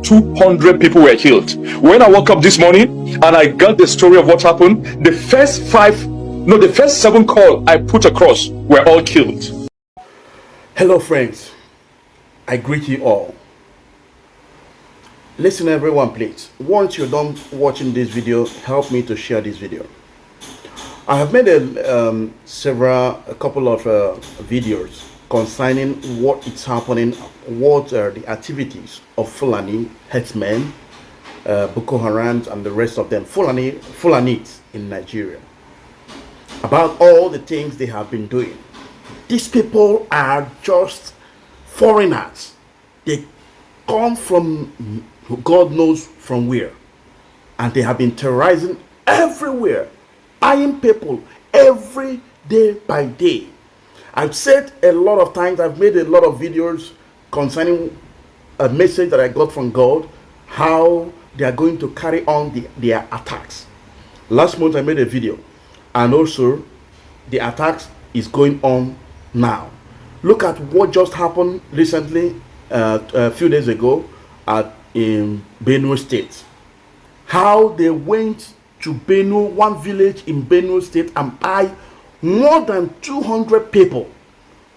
200 people were killed. When I woke up this morning and I got the story of what happened, the first seven calls I put across were all killed. Hello friends, I greet you all. Listen everyone, please. Once you're done watching this video, help me to share this video. I have made a couple of videos concerning what is happening, what are the activities of Fulani headsmen, Boko Haram and the rest of them, Fulanis in Nigeria, about all the things they have been doing. These people are just foreigners. They come from God knows from where, and they have been terrorizing everywhere, buying people every day by day. I've said a lot of times, I've made a lot of videos concerning a message that I got from God, how they are going to carry on their attacks. Last month I made a video, and also the attacks is going on now. Look at what just happened recently, a few days ago in Benue State. How they went to Benue, one village in Benue State, and buy more than 200 people.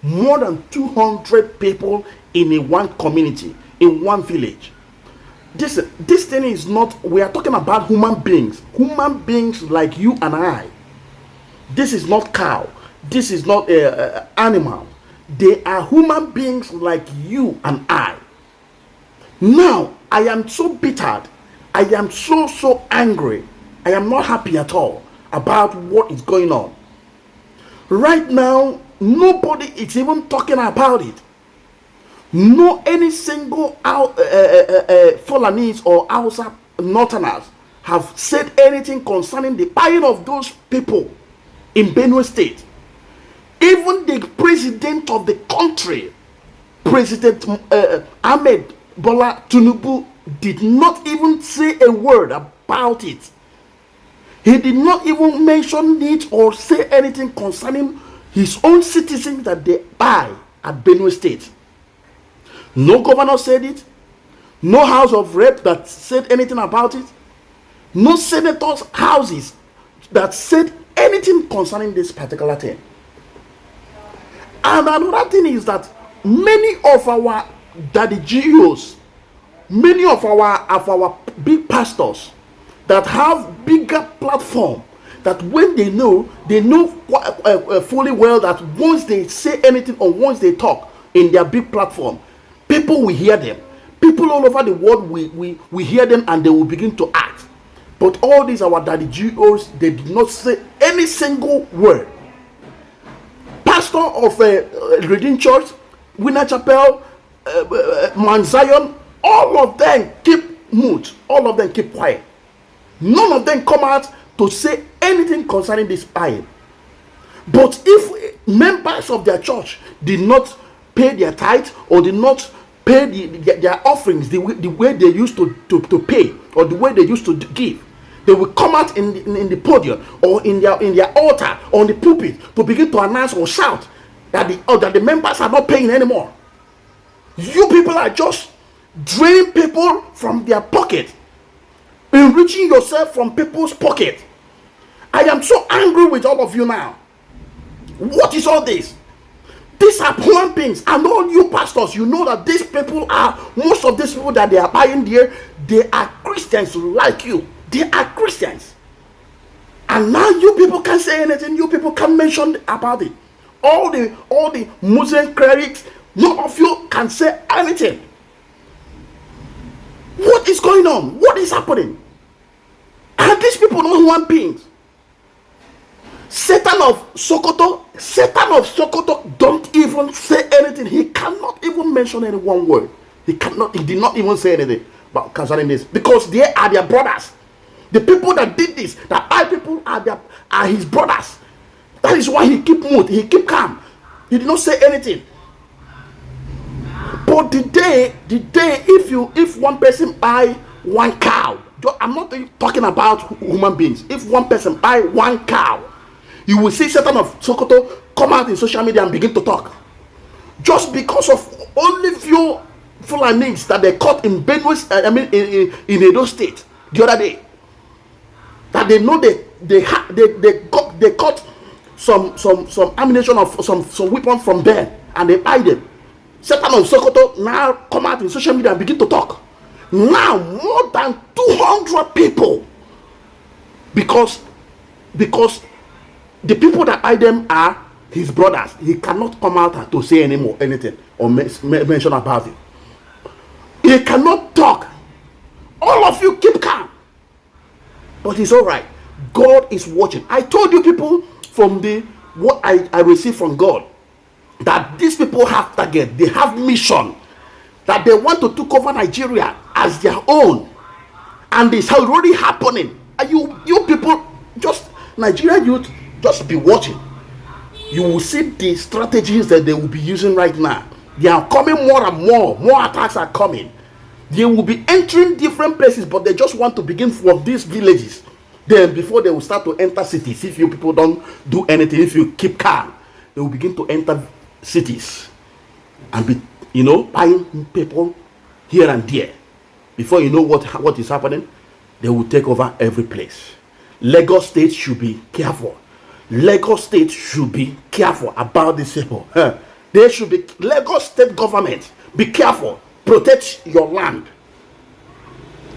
More than 200 people in one community, in one village. This thing is not, we are talking about human beings like you and I. This is not cow. This is not animal. They are human beings like you and I. Now, I am so bittered. I am so angry. I am not happy at all about what is going on. Right now, nobody is even talking about it. No, any single Fulanese or Hausa Northerners have said anything concerning the buying of those people in Benue State. Even the president of the country, President Ahmed Bola Tinubu, did not even say a word about it. He did not even mention it or say anything concerning his own citizens that they buy at Benue State. No governor said it. No House of Rep that said anything about it. No senators' houses that said anything concerning this particular thing. And another thing is that many of our daddy GOs, many of our big pastors that have bigger platform, that when they know fully well that once they say anything or once they talk in their big platform, people will hear them. People all over the world we hear them, and they will begin to act. But all these our daddy GOs, they did not say any single word. Pastor of Redeemed Church, Winner Chapel, Mount Zion, all of them keep mute. All of them keep quiet. None of them come out to say anything concerning this buying. But if members of their church did not pay their tithe or did not pay their offerings the way they used to pay, or the way they used to give, they will come out in the podium or in their altar or on the pulpit to begin to announce or shout that the members are not paying anymore. You people are just draining people from their pocket, enriching yourself from people's pocket. I am so angry with all of you now. What is all this? These are human beings, and all you pastors, you know that these people are, most of these people that they are buying there, they are Christians like you. They are Christians. And now you people can't say anything. You people can't mention about it. All the Muslim clerics, none of you can say anything. What is going on? What is happening? And these people not human beings. Satan of Sokoto don't even say anything. He cannot even mention any one word. He did not even say anything about concerning this, because they are their brothers. The people that did this, that buy people are his brothers. That is why he keep mute, he keep calm. He did not say anything. But the day if one person buy one cow, I'm not talking about human beings. If one person buy one cow, you will see Satan of Sokoto come out in social media and begin to talk. Just because of only few Fulanis that they caught in Benue, in Edo State the other day. That they know they caught some ammunition of some weapons from there, and they buy them. Satan of Sokoto now come out in social media and begin to talk. Now more than 200 people, because the people that buy them are his brothers. He cannot come out to say anything or mention about it. He cannot talk. All of you keep calm. But it's all right. God is watching. I told you people from what I received from God, that these people have target, they have mission, that they want to take over Nigeria as their own, and it's already happening. And you people, just Nigeria youth, just be watching. You will see the strategies that they will be using right now. They are coming more and more attacks are coming. They will be entering different places, but they just want to begin from these villages. Then before they will start to enter cities, if you people don't do anything, if you keep calm, they will begin to enter cities and be, buying people here and there. Before you know what is happening, they will take over every place. Lagos State should be careful. Lagos State should be careful about these people. They should be, Lagos State government, be careful. Protect your land.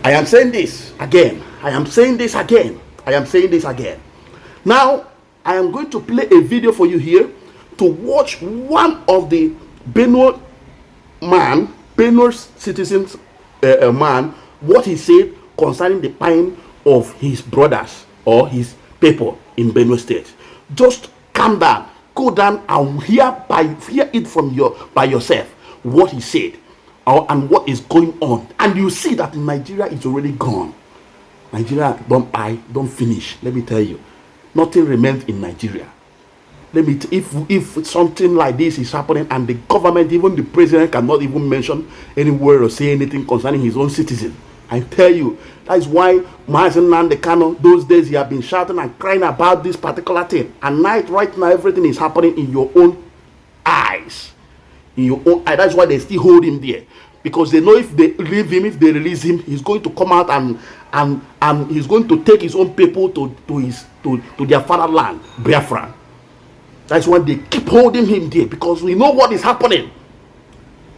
I am saying this again. Now, I am going to play a video for you here to watch one of the Benue citizens man, what he said concerning the pain of his brothers or his people in Benue State. Just calm down, go down and hear it by yourself what he said and what is going on, and you see that Nigeria is already gone. Nigeria don't finish. Let me tell you, nothing remains in Nigeria. If something like this is happening and the government, even the president, cannot even mention any word or say anything concerning his own citizens, I tell you, that is why Mazen Nandekano, those days he have been shouting and crying about this particular thing. And right now, everything is happening in your own eyes. In your own eye. That's why they still hold him there, because they know if they leave him, if they release him, he's going to come out and he's going to take his own people to their fatherland, Biafra. That's why they keep holding him there, because we know what is happening.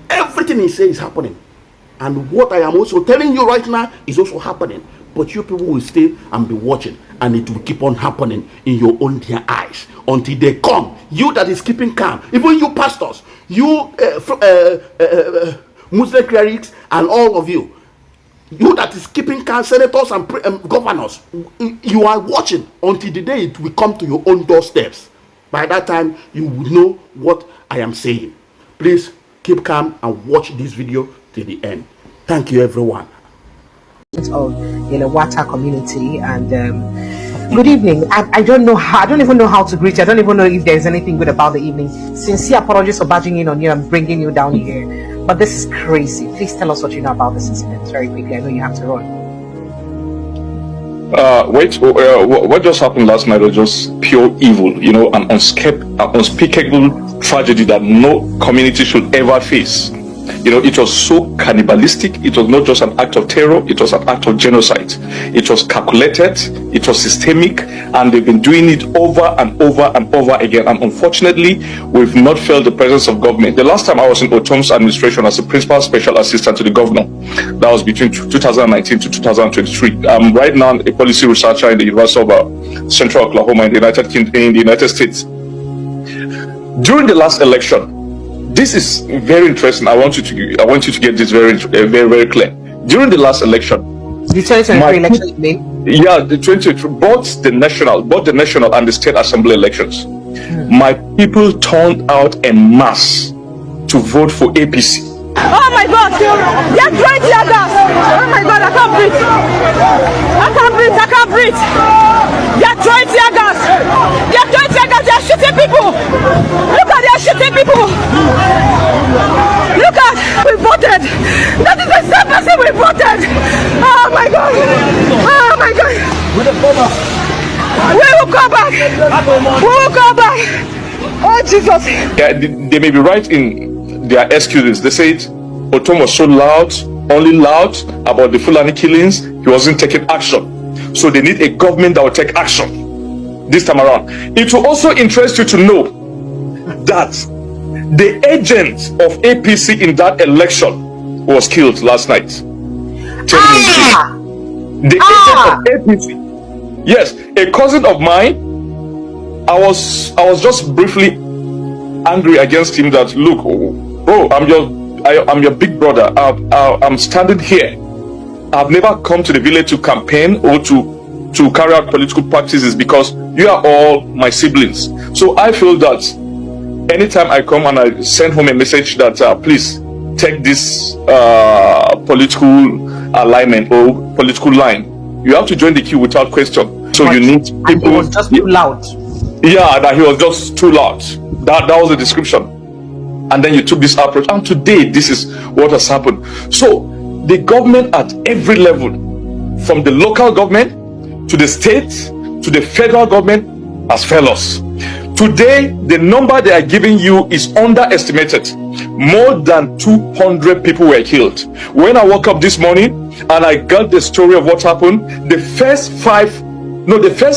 Everything he says is happening. And what I am also telling you right now is also happening. But you people will stay and be watching, and it will keep on happening in your own dear eyes until they come. You that is keeping calm, even you pastors, you Muslim clerics, and all of you that is keeping calm, senators and governors, you are watching until the day it will come to your own doorsteps. By that time, you will know what I am saying. Please keep calm and watch this video till the end. Thank you, everyone. Of Wata community, and good evening. I don't even know how to greet you. I don't even know if there's anything good about the evening. Sincere apologies for barging in on you and bringing you down here, but this is crazy. Please tell us what you know about this incident very quickly. I know you have to run. What just happened last night was just pure evil, an unspeakable tragedy that no community should ever face. It was so cannibalistic. It was not just an act of terror, it was an act of genocide. It was calculated, it was systemic, and they've been doing it over and over and over again. And unfortunately, we've not felt the presence of government. The last time I was in Otom's administration as a principal special assistant to the governor, that was between 2019 to 2023. I'm right now a policy researcher in the University of Central Oklahoma in the United States. During the last election, this is very interesting. I want you to get this very very clear. During the last election, the 2023 election, you mean? Yeah, the 2023, both the national and the state assembly elections. My people turned out en masse to vote for APC. Oh my God! They're trying to gas. Oh my God! I can't breathe. I can't breathe. They're trying to gas. They're trying to gas. They're shooting people. Look at, they're shooting people. Look at, we voted. That is the same person we voted. Oh my God. Oh my God. We will go back. We will go back. Oh Jesus. Yeah, they may be right in their excuses. They said Otom was so loud, only loud about the Fulani killings, he wasn't taking action. So they need a government that will take action this time around. It will also interest you to know that the agent of APC in that election was killed last night. The agent of APC. Yes, a cousin of mine. I was just briefly angry against him that, look, bro, I'm your big brother. I'm standing here. I've never come to the village to campaign or to carry out political practices because you are all my siblings. So I feel that anytime I come and I send home a message that please take this political alignment or political line, you have to join the queue without question. So you need people. And he was just too loud. Yeah, that he was just too loud. That was the description. And then you took this approach. And today, this is what has happened. So the government at every level, from the local government to the state to the federal government, has failed us. Today, the number they are giving you is underestimated. More than 200 people were killed. When I woke up this morning and I got the story of what happened, the first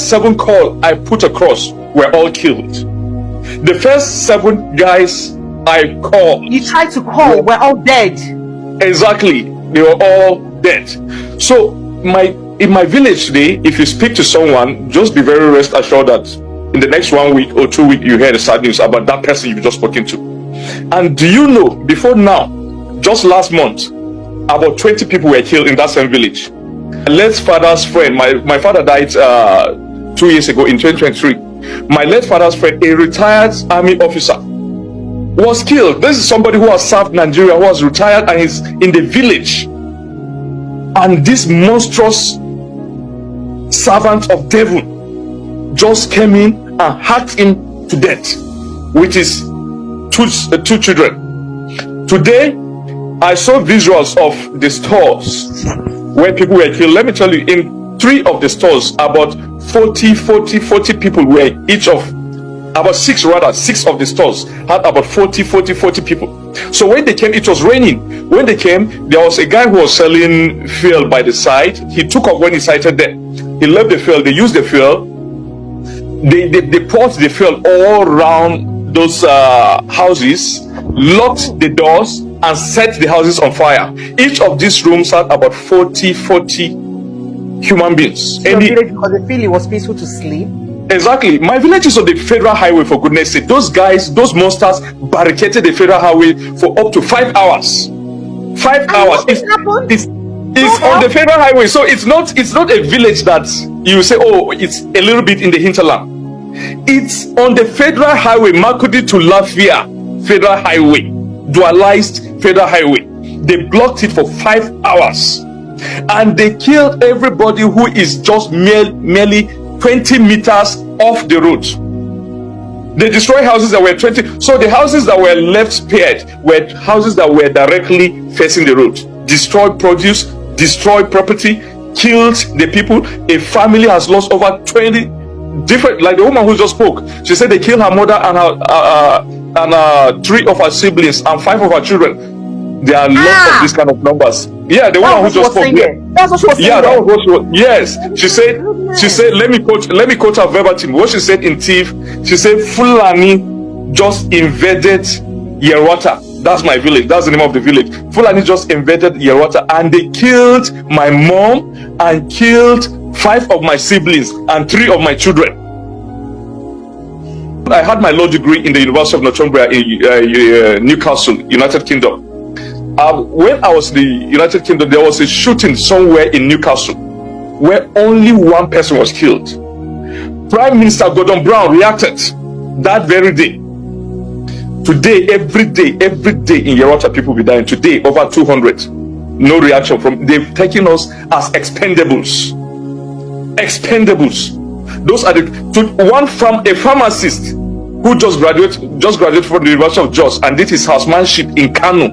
7 calls I put across were all killed. The first 7 guys I called, You tried to call, we're all dead. Exactly, they were all dead. So in my village today, if you speak to someone, just be very rest assured that in the next 1 week or 2 weeks, you hear the sad news about that person you've just spoken to. And do you know, before now, just last month, about 20 people were killed in that same village. My late father's friend, my father died 2 years ago in 2023. My late father's friend, a retired army officer, was killed. This is somebody who has served Nigeria, who has retired and is in the village. And this monstrous servant of devil just came in and hacked him to death with his two children. Today, I saw visuals of the stores where people were killed. Let me tell you, in 3 of the stores, about 40 people were each of, about 6 of the stores had about 40 people. So when they came, it was raining. When they came, there was a guy who was selling fuel by the side. He took off when he sighted them. He left the fuel, they used the fuel, they poured the fuel all around those houses, locked the doors and set the houses on fire. Each of these rooms had about 40 human beings. Your village, because they feel it was peaceful to sleep. Exactly. My village is on the federal highway, for goodness sake. Those guys, those monsters barricaded the federal highway for up to 5 hours. 5 hours. It's on the federal highway, so it's not a village that you say, oh, it's a little bit in the hinterland. It's on the federal highway, Makudi to Lafia federal highway, dualized federal highway. They blocked it for 5 hours, and they killed everybody who is just merely 20 meters off the road. They destroyed houses that were 20. So the houses that were left spared were houses that were directly facing the road. Destroyed produce, destroyed property, killed the people. A family has lost over 20 different, like the woman who just spoke. She said they killed her mother and 3 of her siblings and 5 of her children. There are lots of these kind of numbers. Yeah, the woman who just spoke. That's what she was saying. Yeah, that was what she was. Yes, she said. Let me quote her verbatim. What she said in TIF. She said, Fulani just invaded Yerwata. That's my village. That's the name of the village. Fulani just invaded Yerwata and they killed my mom and killed 5 of my siblings and 3 of my children. I had my law degree in the University of Northumbria in Newcastle, United Kingdom. When I was in the United Kingdom, there was a shooting somewhere in Newcastle where only 1 person was killed. Prime Minister Gordon Brown reacted that very day. Today, every day in Yerwata, people be dying. Today, over 200. No reaction from. They've taken us as expendables. Expendables. Those are a pharmacist who just graduated from the University of Jos and did his housemanship in Kano.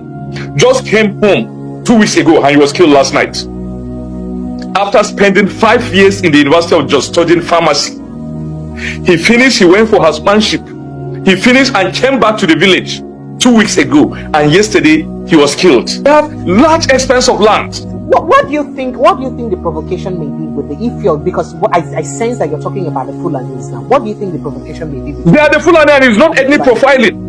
Just came home 2 weeks ago and he was killed last night. After spending 5 years in the University of Jos studying pharmacy, he finished, he went for housemanship. He finished and came back to the village 2 weeks ago, and yesterday he was killed. They have large expanse of land. What do you think? What do you think the provocation may be with the Ifyo? Because I sense that you're talking about the Fulanis now. What do you think the provocation may be? They are the Fulani, and it's not ethnic profiling.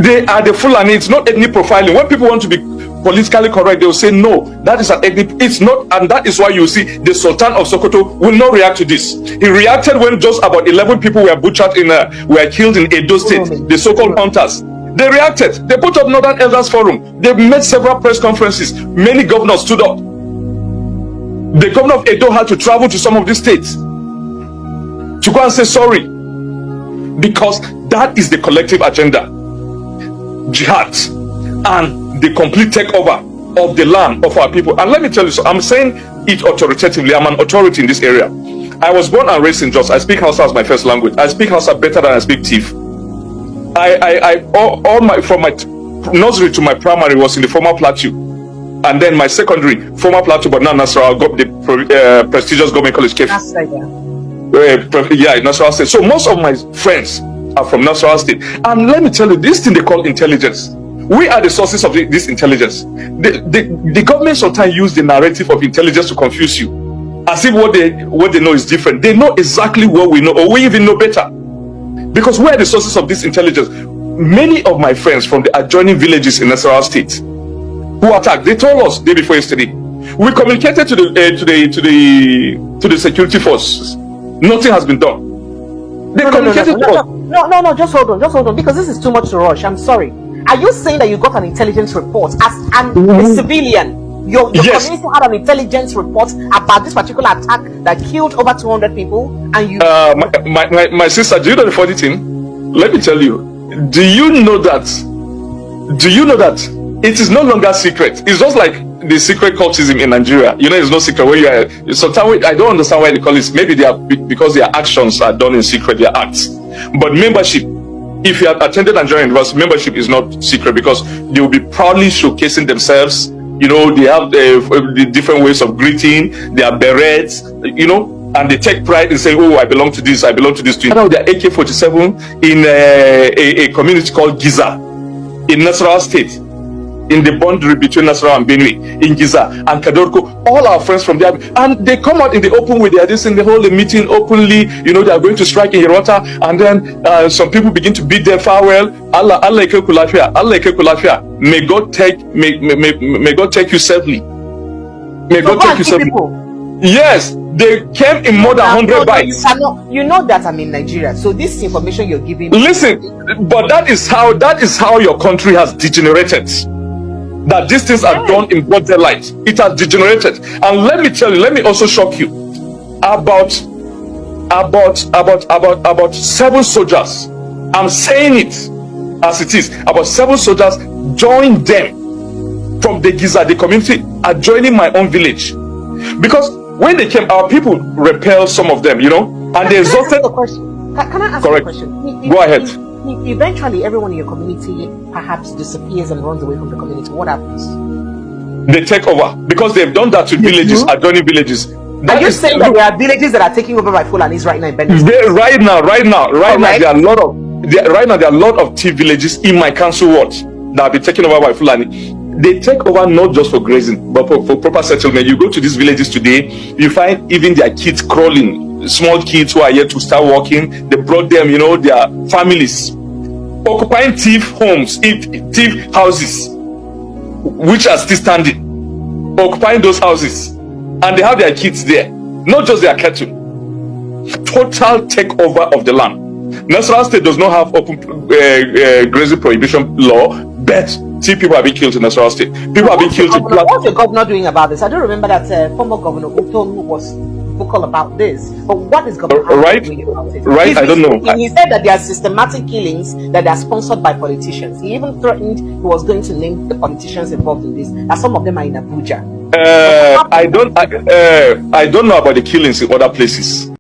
They are the Fulani. It's not ethnic profiling. When people want to be politically correct, they will say no, that is an ethnic. It's not, and that is why you see the Sultan of Sokoto will not react to this. He reacted when just about 11 people were butchered were killed in Edo State, the so-called hunters. They reacted. They put up Northern Elders Forum. They made several press conferences. Many governors stood up. The governor of Edo had to travel to some of these states to go and say sorry, because that is the collective agenda. Jihad and the complete takeover of the land of our people. And let me tell you, so I'm saying it authoritatively. I'm an authority in this area. I was born and raised in Jos. I speak Hausa as my first language. I speak Hausa better than I speak Tiv. From my nursery to my primary was in the former Plateau, and then my secondary former Plateau, but now Nasarawa, got the prestigious government college Kefi. Yeah, Nasarawa State. So most of my friends are from Nasarawa State, and let me tell you, this thing they call intelligence. We are the sources of this intelligence. The government sometimes use the narrative of intelligence to confuse you, as if what they know is different. They know exactly what we know, or we even know better. Because we are the sources of this intelligence. Many of my friends from the adjoining villages in Nasarawa State who attacked, they told us day before yesterday. We communicated to the security forces. Nothing has been done. They communicated to us. No, just hold on, because this is too much to rush. I'm sorry. Are you saying that you got an intelligence report as a civilian? Your yes. community had an intelligence report about this particular attack that killed over 200 people, and you. My sister, do you know the funny thing? Let me tell you. Do you know that it is no longer secret? It's just like the secret cultism in Nigeria. You know, it's no secret where you are. Sometimes I don't understand why they call it. Maybe they are because their actions are done in secret, their acts. But membership, if you have attended Nigerian university, membership is not secret, because they will be proudly showcasing themselves. You know, they have the different ways of greeting, their berets, you know, and they take pride in saying, oh, I belong to this, I belong to this. Now they're AK-47 in a community called Giza in Nasarawa State, in the boundary between Nasarawa and Benue, in Giza and Kadorko. All our friends from there, and they come out in the open with their this, and they hold a meeting openly. You know, they are going to strike in Hirota, and then some people begin to bid their farewell. Allah kulafia. May God take you safely. May God take you safely. Yes, they came in more than 100 bikes. You know that I'm in Nigeria, so this information you're giving me. Listen, but that is how your country has degenerated. That these things are done in broad daylight. It has degenerated. And let me tell you, let me also shock you. About 7 soldiers. I'm saying it as it is. About 7 soldiers joined them from the Giza, the community, adjoining my own village. Because when they came, our people repelled some of them, you know, and they exhausted. Can I ask you a question? Go ahead. Eventually, everyone in your community perhaps disappears and runs away from the community. What happens? They take over, because they've done that to villages, adjoining villages. Are you saying that there are villages that are taking over by Fulanis right now in Benue? Right now, there are a lot of tea villages in my council ward that have been taken over by Fulani. They take over not just for grazing, but for proper settlement. You go to these villages today, you find even their kids crawling, small kids who are yet to start walking. They brought them, you know, their families, occupying thief homes, thief houses, which are still standing, occupying those houses, and they have their kids there, not just their cattle. Total takeover of the land. Nasarawa State does not have open grazing prohibition law, but people have been killed in Nasarawa State. People have been killed in Plateau. What's the governor doing about this? I don't remember that former governor Utonu was vocal about this. But what is governor doing about it? Right, I don't know. He said that there are systematic killings that are sponsored by politicians. He even threatened he was going to name the politicians involved in this. And some of them are in Abuja. I don't know about the killings in other places.